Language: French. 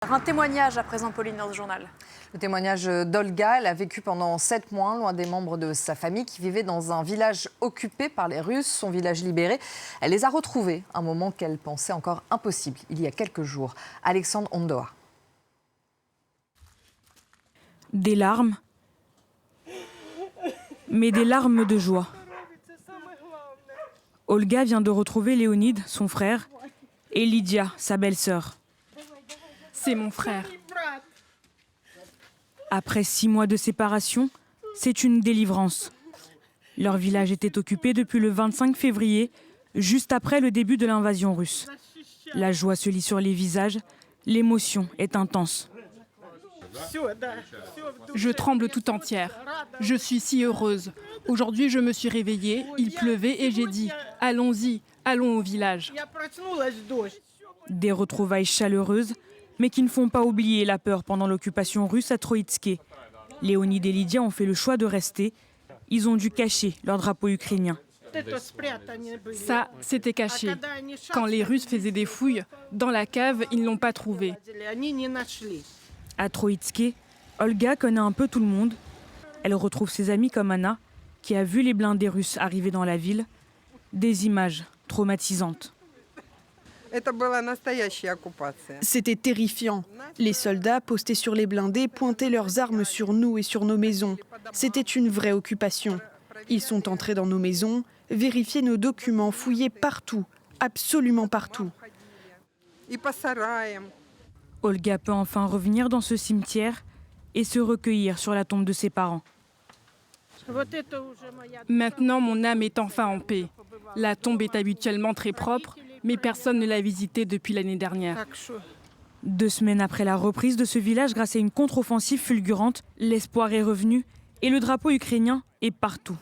Un témoignage à présent, Pauline, dans ce journal. Le témoignage d'Olga. Elle a vécu pendant 7 mois loin des membres de sa famille qui vivaient dans un village occupé par les Russes, son village libéré. Elle les a retrouvés, un moment qu'elle pensait encore impossible, il y a quelques jours. Alexandre Ondoa. Des larmes, mais des larmes de joie. Olga vient de retrouver Léonide, son frère, et Lydia, sa belle-sœur. C'est mon frère. Après 6 mois de séparation, c'est une délivrance. Leur village était occupé depuis le 25 février, juste après le début de l'invasion russe. La joie se lit sur les visages, l'émotion est intense. Je tremble tout entière. Je suis si heureuse. Aujourd'hui, je me suis réveillée, il pleuvait et j'ai dit « Allons-y, allons au village ». Des retrouvailles chaleureuses, mais qui ne font pas oublier la peur pendant l'occupation russe à Troïtske. Léonide et Lydia ont fait le choix de rester. Ils ont dû cacher leur drapeau ukrainien. Ça, c'était caché. Quand les Russes faisaient des fouilles, dans la cave, ils ne l'ont pas trouvé. À Troïtske, Olga connaît un peu tout le monde. Elle retrouve ses amis comme Anna, qui a vu les blindés russes arriver dans la ville. Des images traumatisantes. C'était terrifiant. Les soldats postés sur les blindés pointaient leurs armes sur nous et sur nos maisons. C'était une vraie occupation. Ils sont entrés dans nos maisons, vérifié nos documents, fouillé partout, absolument partout. Olga peut enfin revenir dans ce cimetière et se recueillir sur la tombe de ses parents. Maintenant, mon âme est enfin en paix. La tombe est habituellement très propre, mais personne ne l'a visitée depuis l'année dernière. 2 semaines après la reprise de ce village grâce à une contre-offensive fulgurante, l'espoir est revenu et le drapeau ukrainien est partout.